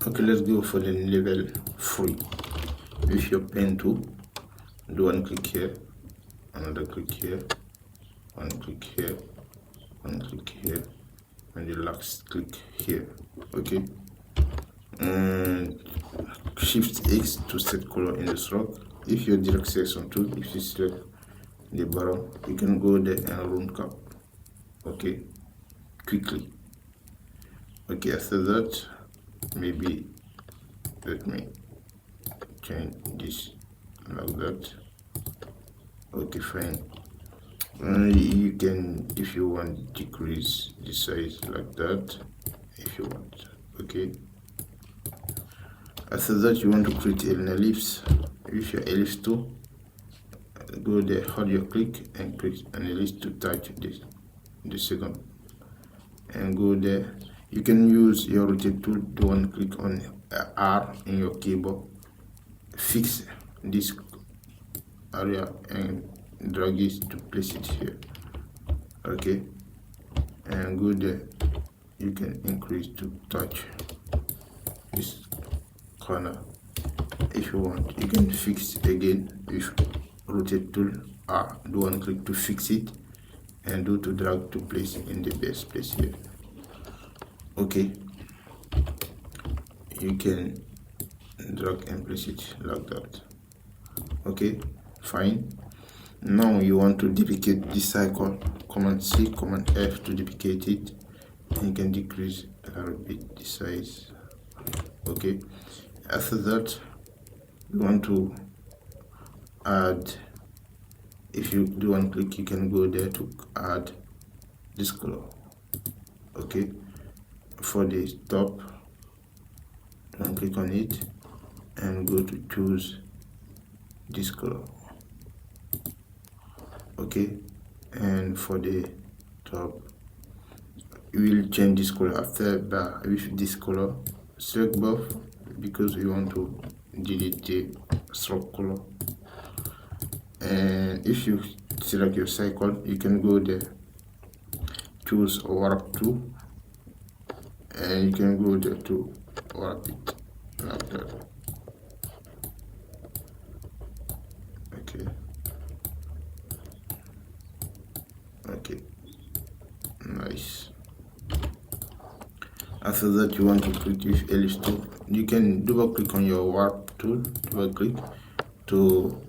Okay, let's go for the level 3. With your pen tool, do one click here, another click here, one click here, one click here, and the last click here. Okay, and shift X to set color in the stroke. If your direct selection tool, if you select the bottom, you can go there and round cap. Okay, quickly. Okay, after that, maybe let me change this like that. Okay, fine. You can, if you want, decrease the size like that if you want. Okay, after that you want to create an ellipse. With your ellipse tool, go there, hold your click and create an ellipse to touch the second, and go there. You can use your rotate tool, do one click on R in your keyboard, fix this area and drag it to place it here. Okay, and go there. You can increase to touch this corner. If you want, you can fix it again with rotate tool R, do one click to fix it, and do to drag to place it in the best place here. Okay, you can drag and place it like that. Okay, fine. Now you want to duplicate this icon, Command C, Command F to duplicate it, and you can decrease a little bit the size. Okay, after that you want to add, if you do one click, you can go there to add this color. Okay, for the top, one click on it and go to choose this color. Okay, and for the top, you will change this color. After that, with this color, select both because we want to delete the stroke color. And if you select your cycle, you can go there, choose warp 2, and you can go there to warp it like that. Okay, okay, nice. After that, you want to click with ellipse tool. You can double click on your warp tool, double click to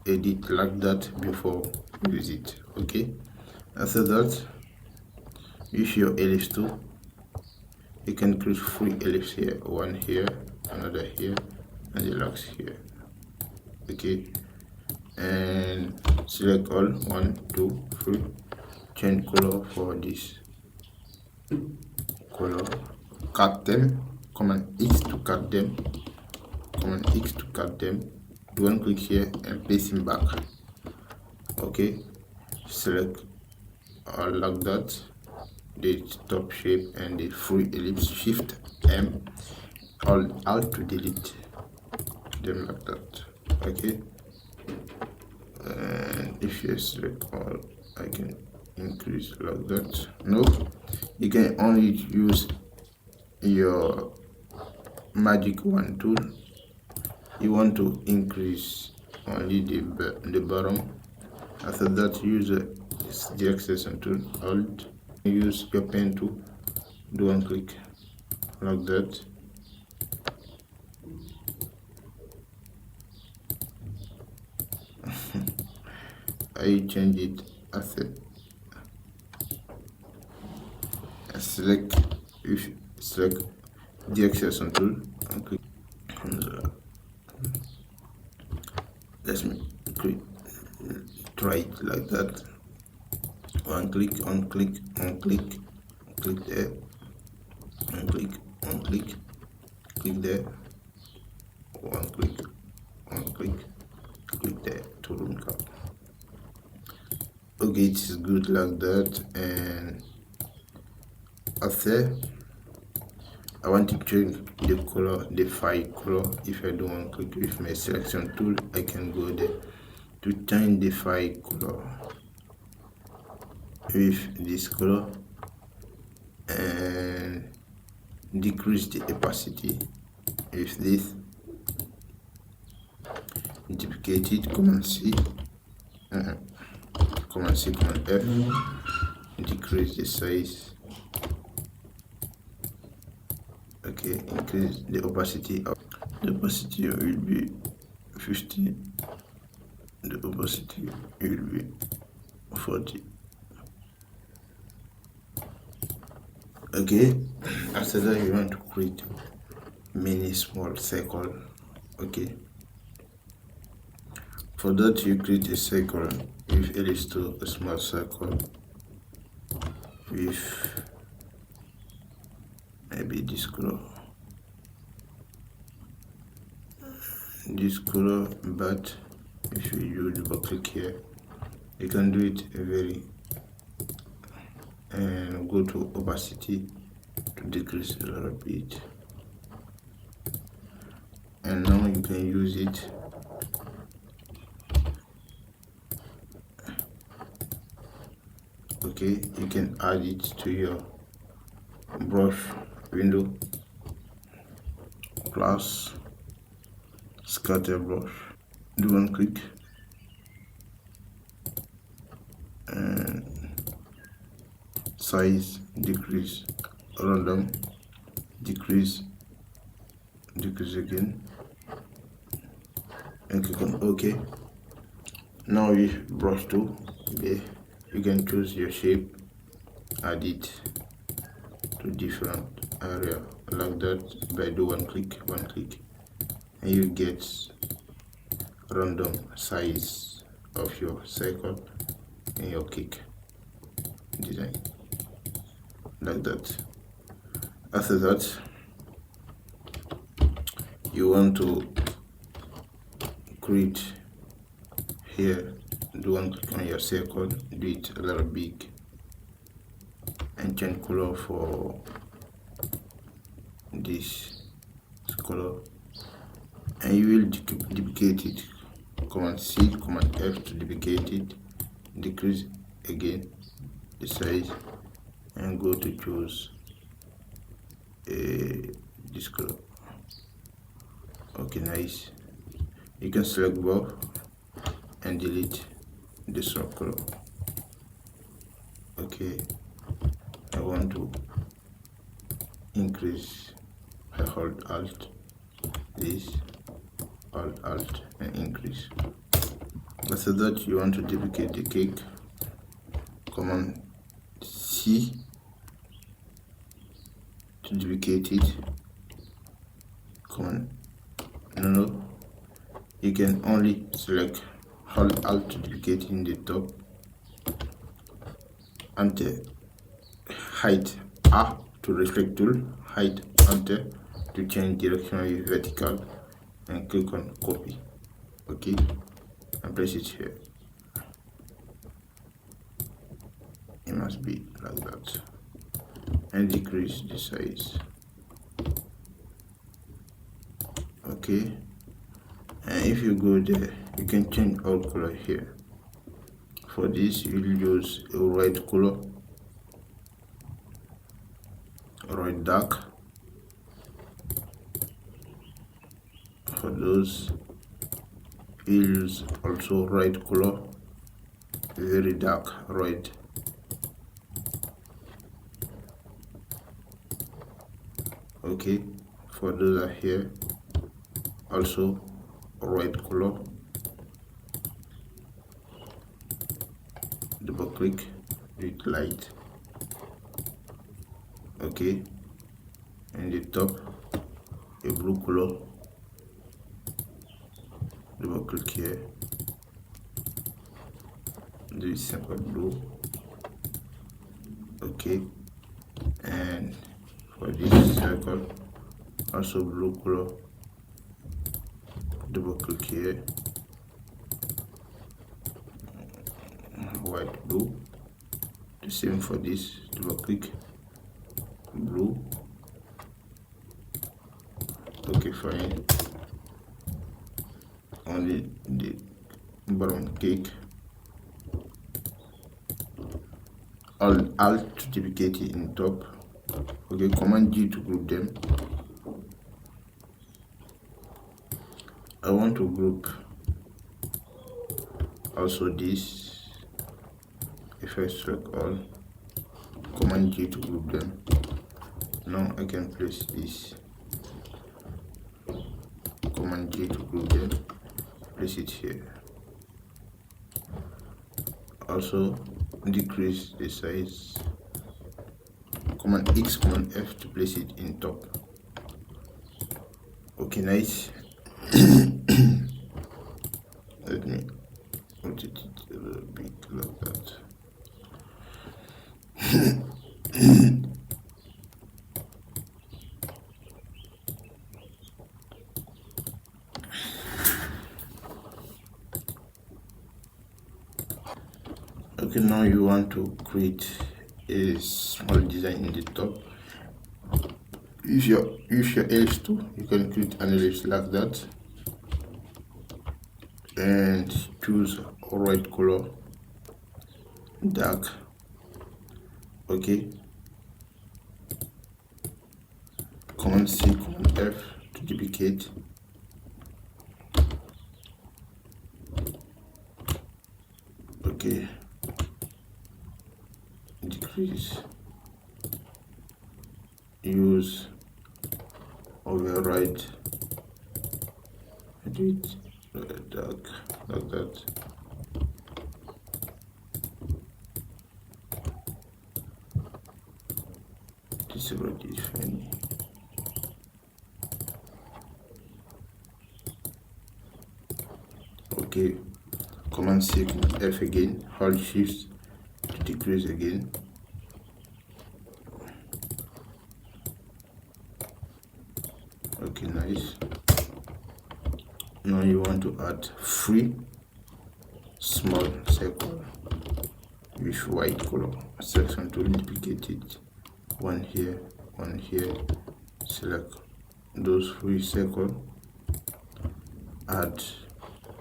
edit like that before you use it. Okay, after that, with your ellipse tool, you can create 3 ellipses here, one here, another here, and the last here. Okay, and select all, 1, 2, 3, change color for this color, cut them, Command X to cut them, Command X to cut them, do one click here and place him back. Okay, select all like that, the top shape and the 3 ellipse, Shift M, Alt to delete them like that. Okay, and if you select all, I can increase like that. No, you can only use your magic wand tool. You want to increase only the bottom. After that, use the accession tool, Alt, use your pen tool, do one click like that. I change it after select the accession tool and click on the, let me try it like that. One click, on click, on click, click there, on click, on click, click there, one click, on click, click there to round cap. Okay, it is good like that. And after, I want to change the color, the file color. If I don't want to click with my selection tool, I can go there to change the file color with this color, and decrease the opacity with this, duplicate it, Command C, Command C, Command F, decrease the size. Okay, increase the opacity will be 50, the opacity will be 40. Okay, after that you want to create many small circle. Okay, for that you create a circle with Illustrator, a small circle with maybe this color, but if you double click here, you can do it very and go to opacity to decrease a little bit, and now you can use it okay. You can add it to your brush window, plus scatter brush, do one click and size decrease, random decrease again, and click on OK. Now with brush tool, you can choose your shape, add it to different area like that by do one click, and you get random size of your circle and your cake design like that. After that, you want to create here, do one click on your circle, do it a little big, and change color for this color, and you will duplicate it, Command C, Command F to duplicate it, decrease again the size, and go to choose this color. Okay, nice. You can select both and delete the soft color. Okay, I want to increase. I hold Alt, this, Alt and increase. After that, you want to duplicate the cake, Command C to duplicate it, Command no, you can only select hold Alt to duplicate in the top, enter height A to reflect tool, height enter to change direction with vertical, and click on copy. Okay, and place it here. It must be like that, and decrease the size. Okay, and if you go there, you can change all color here. For this, you will use a white color, white dark. For those, you use also red color, very dark red. Okay, for those are here, also red color, double click, with light. Okay, and the top a blue color, double click here, do simple blue. Okay, and for this circle also blue color, double click here, white blue. The same for this, double click, blue. Okay, fine. Only the brown cake, Alt to duplicate it in top, Okay, Command G to group them. I want to group also this. If I select all, Command G to group them. Now I can place this. Command G to group them, place it here. Also decrease the size. Command X, Command F to place it in top. Okay, nice. Let me put it a little bit like that. Okay, now you want to create a small design in the top. If you're ellipse too, you can create an ellipse like that and choose white color, dark. Okay, Command C, Command F to duplicate. Okay, decrease, use override, do it dark like that. Disable this funny. Okay, Command C, Command F again, hold Shift to decrease again. Okay, nice. Now you want to add 3 small circle with white color. Selection tool, duplicate it. One here, select those 3 circles, add,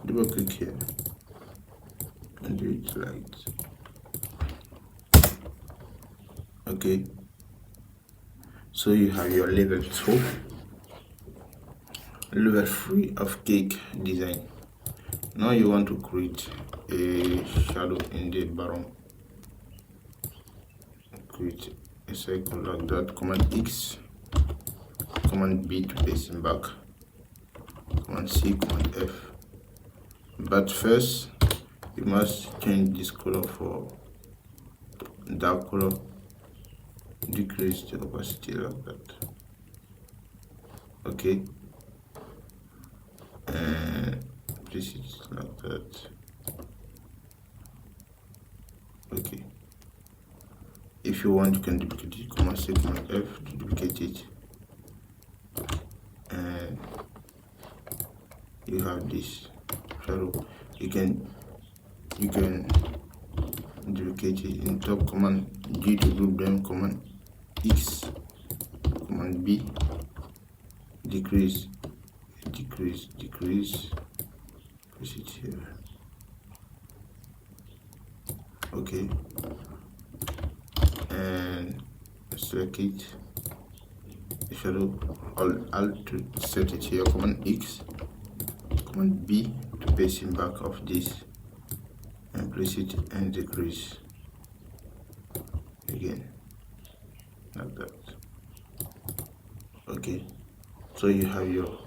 double click here and do it like that. Okay, so you have your level 2, level 3 of cake design. Now you want to create a shadow in the bottom. Create a circle like that. Command X, Command B to paste him back. Command C, Command F. But first, you must change this color for dark color. Decrease the opacity like that. Okay, and place it like that. Okay, if you want, you can duplicate it. Command C, Command F to duplicate it, and you have this shadow. You can duplicate it in top. Command G to group them. Command X, Command B, decrease, place it here. Okay, and select it, shadow, alt to set it here. Command X, Command B to paste him back of this and place it and decrease again like that. Okay, so you have your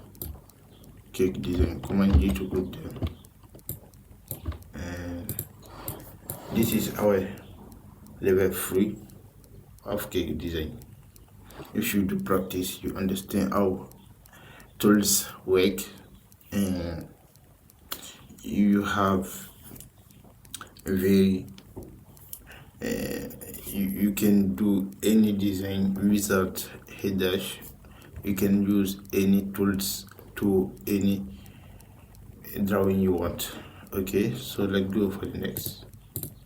cake design. Command G to group them, and this is our level 3 of cake design. If you do practice, you understand how tools work, and you have a very you can do any design without a dash. You can use any tools to any drawing you want. Okay, so let's go for the next.